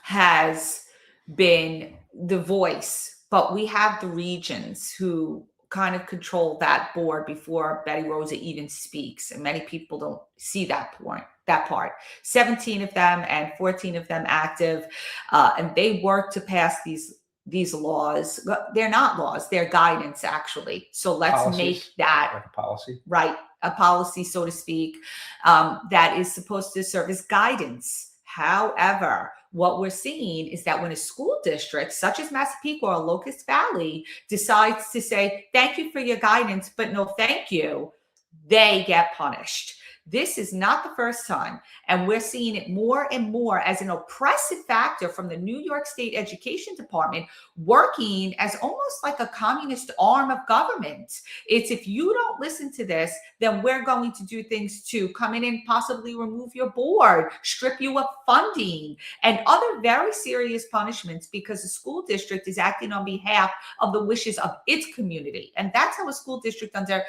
has been the voice, but we have the regions who kind of control that board before Betty Rosa even speaks. And many people don't see that part. 17 of them and 14 of them active. And they work to pass these laws. They're not laws, they're guidance, actually. So let's Policies, make that like a policy. Right, a policy, so to speak, that is supposed to serve as guidance. However, what we're seeing is that when a school district such as Massapequa or Locust Valley decides to say, thank you for your guidance, but no thank you, they get punished. This is not the first time, and we're seeing it more and more as an oppressive factor from the New York State Education Department, working as almost like a communist arm of government. It's, if you don't listen to this, then we're going to do things to come in and possibly remove your board, strip you of funding, and other very serious punishments because the school district is acting on behalf of the wishes of its community. And that's how a school district under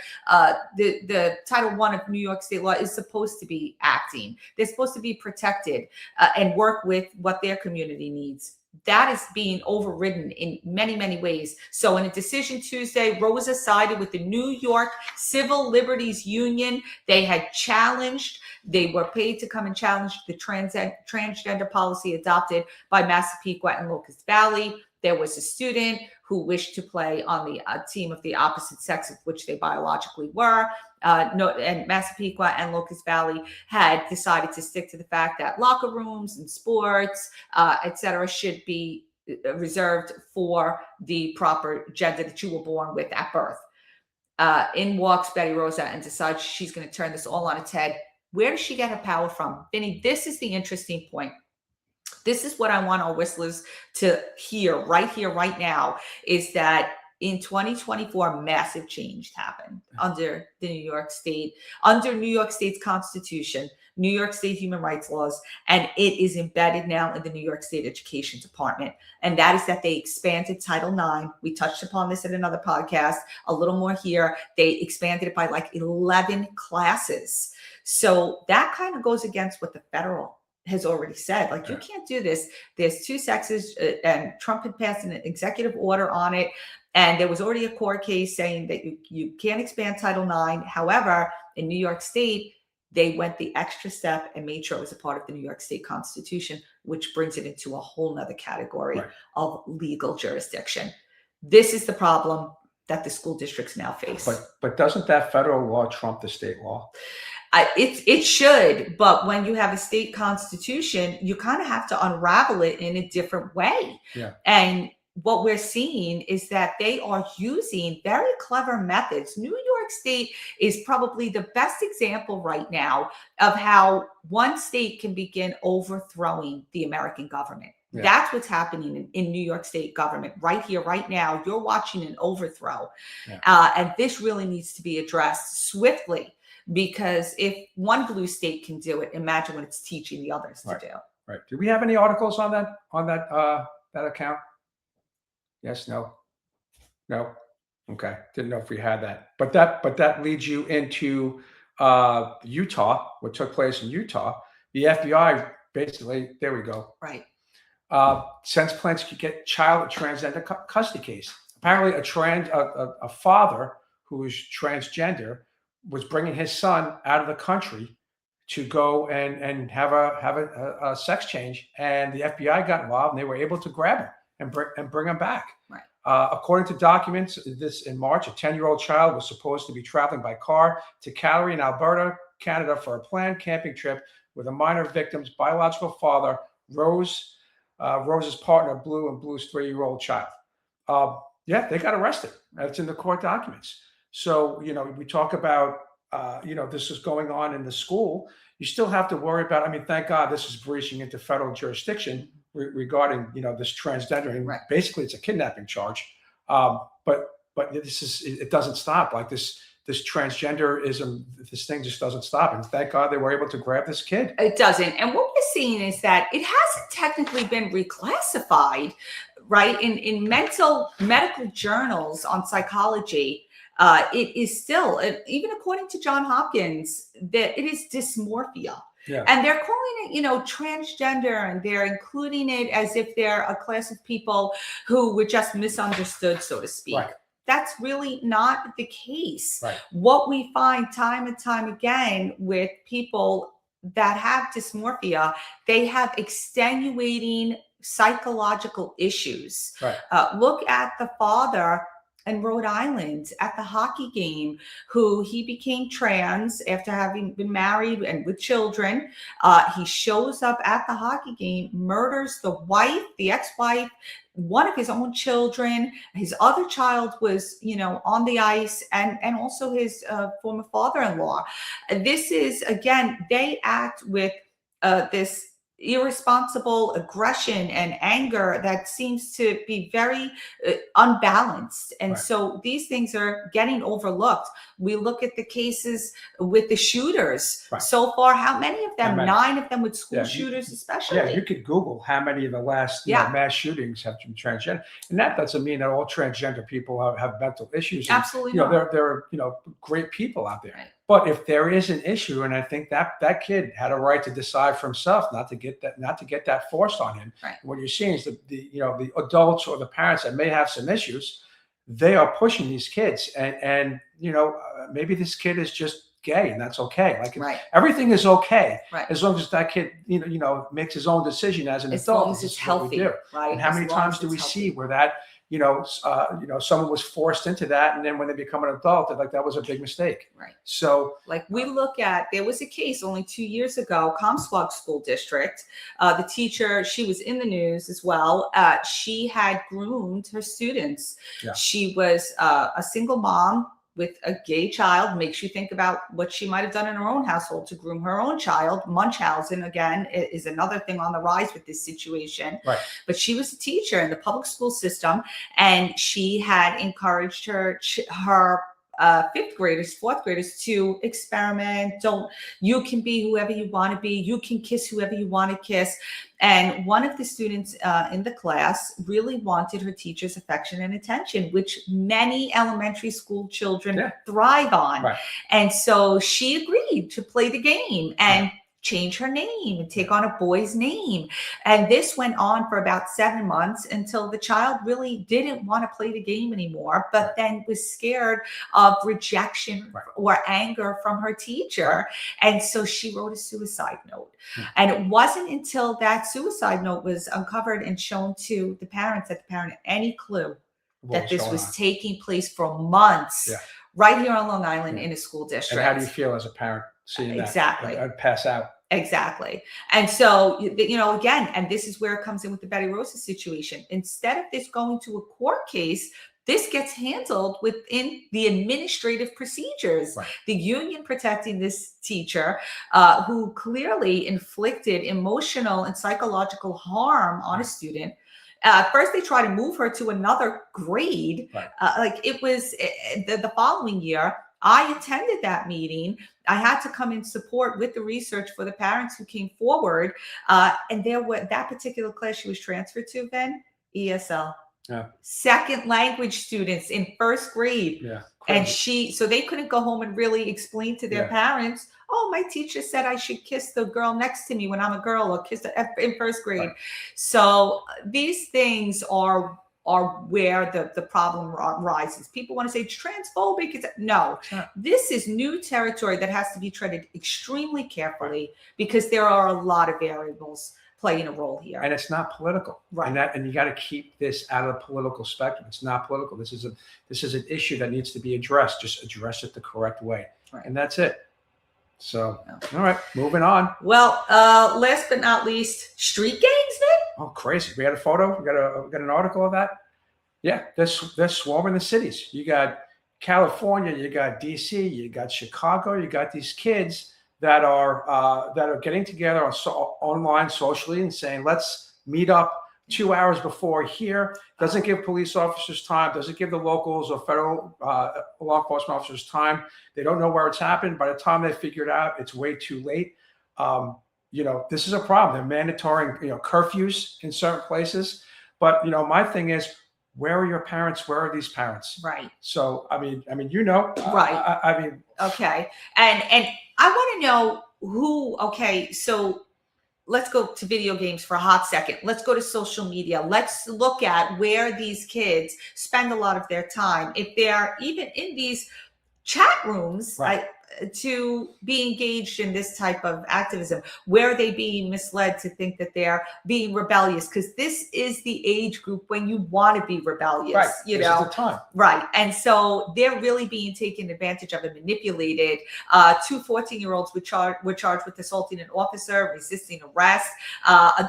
the Title I of New York State law is supposed to be acting. They're supposed to be protected and work with what their community needs. That is being overridden in many, many ways. So in a decision Tuesday, Rosa sided with the New York Civil Liberties Union. They had challenged, they were paid to come and challenge the transgender policy adopted by Massapequa and Locust Valley. There was a student who wished to play on the team of the opposite sex of which they biologically were. And Massapequa and Locust Valley had decided to stick to the fact that locker rooms and sports, et cetera, should be reserved for the proper gender that you were born with at birth. In walks Betty Rosa and decides she's going to turn this all on its head. Where does she get her power from? Vinny, this is the interesting point. This is what I want our whistlers to hear right now, is that in 2024, massive change happened under the New York State's Constitution, New York State human rights laws, and it is embedded now in the New York State Education Department. And that is that they expanded Title IX. We touched upon this in another podcast, a little more here. They expanded it by like 11 classes. So that kind of goes against what the federal has already said. Like, you can't do this. There's two sexes, and Trump had passed an executive order on it. And there was already a court case saying that you can't expand Title IX. However, in New York State, they went the extra step and made sure it was a part of the New York State Constitution, which brings it into a whole nother category of legal jurisdiction. This is the problem that the school districts now face. But doesn't that federal law trump the state law? It should, but when you have a state constitution, you kind of have to unravel it in a different way. Yeah. And what we're seeing is that they are using very clever methods. New York State is probably the best example right now of how one state can begin overthrowing the American government. Yeah. That's what's happening in New York State government right here, right now. You're watching an overthrow. Yeah. And this really needs to be addressed swiftly. Because if one blue state can do it, imagine what it's teaching the others to do. Right. Do we have any articles on that account? Yes. No. Okay. Didn't know if we had that. But that leads you into Utah. What took place in Utah? The FBI basically. There we go. Right. Sends plans to get child transgender custody case. Apparently, a father who is transgender was bringing his son out of the country to go and have a sex change, and the FBI got involved, and they were able to grab him and bring him back. Right. According to documents, this in March, a 10-year-old child was supposed to be traveling by car to Calgary in Alberta, Canada, for a planned camping trip with a minor victim's biological father, Rose's partner, Blue, and Blue's 3-year-old child. They got arrested. That's in the court documents. So, we talk about, this is going on in the school. You still have to worry about, thank God this is breaching into federal jurisdiction, regarding this transgender, and Right. basically it's a kidnapping charge. But it doesn't stop. Like this transgenderism, this thing just doesn't stop. And thank God they were able to grab this kid. It doesn't. And what we're seeing is that it hasn't technically been reclassified, right? In medical journals on psychology, it is still, even according to John Hopkins, that it is dysmorphia. Yeah. And they're calling it, transgender, and they're including it as if they're a class of people who were just misunderstood, so to speak. Right. That's really not the case. Right. What we find time and time again with people that have dysmorphia, they have extenuating psychological issues. Right. Look at the father in Rhode Island at the hockey game, who he became trans after having been married and with children. He shows up at the hockey game, murders the wife, the ex-wife, one of his own children. His other child was, on the ice, and also his former father-in-law. This is, again, they act with this irresponsible aggression and anger that seems to be very unbalanced. And Right. so these things are getting overlooked. We look at the cases with the shooters. Right. So far, how many of them? How many? 9 of them with school Yeah, shooters, especially. Yeah, you could Google how many of the last mass shootings have been transgender, and that doesn't mean that all transgender people have mental issues. And, Absolutely not. there are great people out there. Right. But if there is an issue, and I think that kid had a right to decide for himself, not to get that forced on him. Right. What you're seeing is the adults or the parents that may have some issues, they are pushing these kids, and maybe this kid is just gay, and that's okay. Like Right. everything is okay, Right. as long as that kid makes his own decision as an As adult. long as This it's is what we healthy, do. right? And how As many long times as do we it's see healthy. where that someone was forced into that, and then when they become an adult, they're like, that was a big mistake. Right. So like we look at, there was a case only 2 years ago, Comstock School District. The teacher, she was in the news as well. She had groomed her students. Yeah. She was a single mom with a gay child. Makes you think about what she might have done in her own household to groom her own child. Munchausen, again, is another thing on the rise with this situation. Right. But she was a teacher in the public school system, and she had encouraged her fifth graders, fourth graders to experiment. You can be whoever you want to be. You can kiss whoever you want to kiss. And one of the students in the class really wanted her teacher's affection and attention, which many elementary school children thrive on. Right. And so she agreed to play the game and change her name and take on a boy's name. And this went on for about 7 months until the child really didn't want to play the game anymore, but then was scared of rejection or anger from her teacher. And so she wrote a suicide note. And it wasn't until that suicide note was uncovered and shown to the parents that the parent had any clue that this was taking place for months right here on Long Island in a school district. And how do you feel as a parent seeing that? Exactly. I'd pass out. Exactly. And so, again, and this is where it comes in with the Betty Rosa situation. Instead of this going to a court case, this gets handled within the administrative procedures. Right. The union protecting this teacher, who clearly inflicted emotional and psychological harm on a student. First, they try to move her to another grade. Right. It was the following year. I attended that meeting. I had to come in support with the research for the parents who came forward. And there were that particular class she was transferred to, then ESL. Yeah. Second language students in first grade. Yeah. And so they couldn't go home and really explain to their parents, oh, my teacher said I should kiss the girl next to me when I'm a girl, or kiss her in first grade. Right. So these things are where the problem rises. People want to say it's transphobic. No, this is new territory that has to be treated extremely carefully because there are a lot of variables playing a role here. And it's not political. Right. And you got to keep this out of the political spectrum. It's not political. This is an issue that needs to be addressed. Just address it the correct way. Right. And that's it. So, all right, moving on. Well, last but not least, street gangs, then? Oh, crazy. We got a photo. We got an article of that. Yeah, they're swarming the cities. You got California, you got DC, you got Chicago, you got these kids that are getting together online socially and saying, let's meet up 2 hours before here, doesn't give police officers time, doesn't give the locals or federal law enforcement officers time. They don't know where it's happened. By the time they figure it out, it's way too late. This is a problem. They're mandatory, curfews in certain places. But, my thing is, where are your parents? Where are these parents? Right. So, I mean, right. I mean, okay. And I want to know who, okay. So let's go to video games for a hot second. Let's go to social media. Let's look at where these kids spend a lot of their time. If they're even in these chat rooms, right. To be engaged in this type of activism, where are they being misled to think that they're being rebellious? Because this is the age group when you want to be rebellious, right. This is the time. Right. And so they're really being taken advantage of and manipulated. 2 14-year-olds were charged with assaulting an officer, resisting arrest.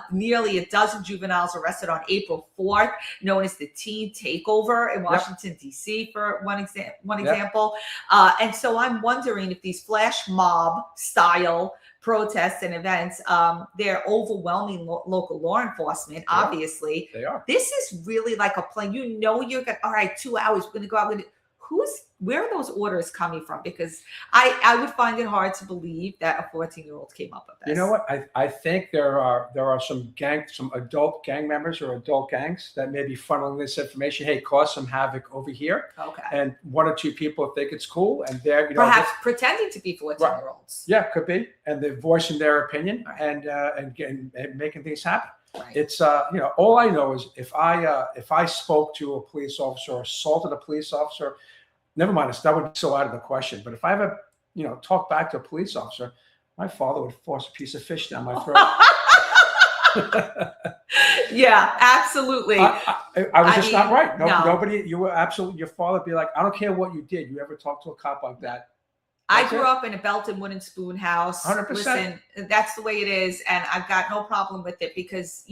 Nearly a dozen juveniles arrested on April 4th, known as the teen takeover in Washington, D.C., for one example. And so I'm wondering if these flash mob style protests and events, they're overwhelming local law enforcement. Obviously, they are. This is really like a plan. You're going, all right, 2 hours, we're going to go out. Where are those orders coming from? Because I would find it hard to believe that a 14-year-old came up with this. You know what? I think there are some adult gang members or adult gangs that may be funneling this information. Hey, cause some havoc over here. Okay. And 1 or 2 people think it's cool, and they're perhaps pretending to be 14-year-olds. Yeah, could be, and they're voicing their opinion and making things happen. Right. It's all I know is if I spoke to a police officer or assaulted a police officer, never mind, that would be so out of the question. But if I ever, talk back to a police officer, my father would force a piece of fish down my throat. Yeah, absolutely. I was just not right. Nobody, you were absolutely, your father would be like, I don't care what you did. You ever talk to a cop like that? I grew up in a belt and wooden spoon house. 100%. Listen, that's the way it is. And I've got no problem with it because,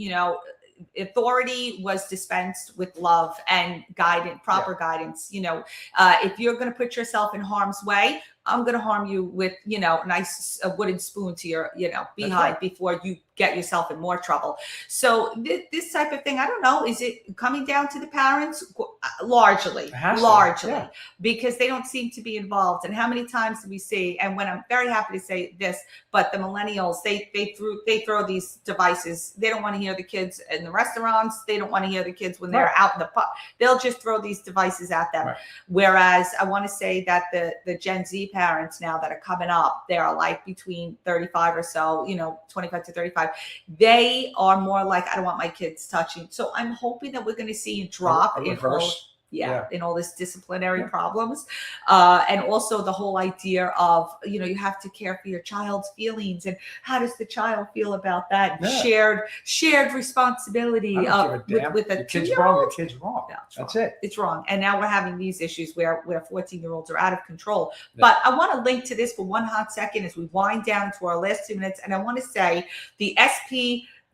authority was dispensed with love and guidance, proper guidance. If you're going to put yourself in harm's way, I'm going to harm you with, a nice wooden spoon to your, behind before you get yourself in more trouble. So this type of thing, I don't know, is it coming down to the parents? Largely, because they don't seem to be involved. And how many times do we see, and when I'm very happy to say this, but the millennials, they throw these devices. They don't want to hear the kids in the restaurants. They don't want to hear the kids when they're out in the pub. They'll just throw these devices at them. Right. Whereas I want to say that the Gen Z parents now that are coming up, they're like between 35 or so, 25 to 35. They are more like, I don't want my kids touching. So I'm hoping that we're going to see a drop in all this disciplinary problems. And also the whole idea of, you have to care for your child's feelings. And how does the child feel about that? Yeah. Shared responsibility with a 2-year-old. The kid's wrong. No, That's it. It's wrong. And now we're having these issues where 14-year-olds are out of control. Yeah. But I want to link to this for one hot second as we wind down to our last 2 minutes. And I want to say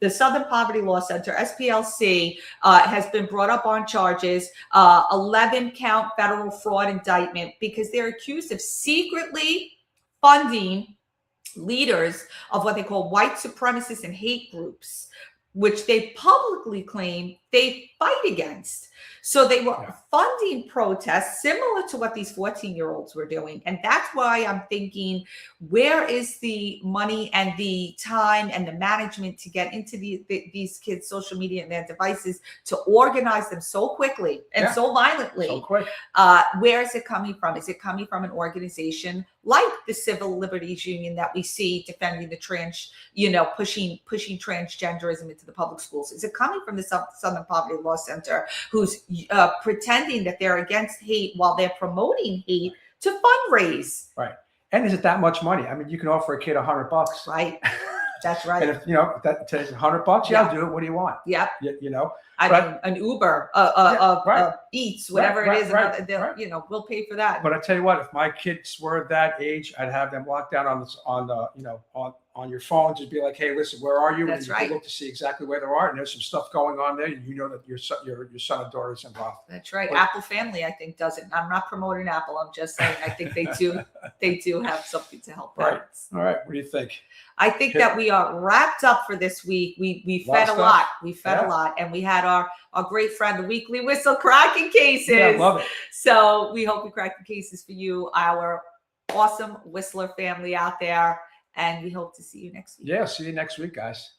the Southern Poverty Law Center, SPLC, has been brought up on charges, 11-count federal fraud indictment, because they're accused of secretly funding leaders of what they call white supremacist and hate groups, which they publicly claim they fight against. So they were funding protests similar to what these 14-year-olds were doing. And that's why I'm thinking, where is the money and the time and the management to get into these kids' social media and their devices to organize them so quickly and so violently? So quick. Where is it coming from? Is it coming from an organization like the Civil Liberties Union that we see defending the pushing transgenderism into the public schools? Is it coming from the Southern Poverty Law Center, who's pretending that they're against hate while they're promoting hate to fundraise? Right. And is it that much money? I mean, you can offer a kid $100. Right. That's right. And if that takes $100, I'll do it. What do you want? Yep. I mean, an Uber, Eats, whatever it is, we'll pay for that. But I tell you what, if my kids were that age, I'd have them locked down on on your phone, just be like, hey, listen, where are you? That's and you right. can look to see exactly where they are. And there's some stuff going on there. You know that your son or daughter is involved. That's right. But- Apple Family, I think, does it. I'm not promoting Apple. I'm just saying I think they do have something to help Right. parents. All right. What do you think? I think that we are wrapped up for this week. We Lot of fed a stuff. lot. We fed Yeah. a lot. And we had our great friend, the weekly whistle cracking cases. Yeah, I love it. So we hope we crack the cases for you, our awesome Whistler family out there. And we hope to see you next week. Yeah. See you next week, guys.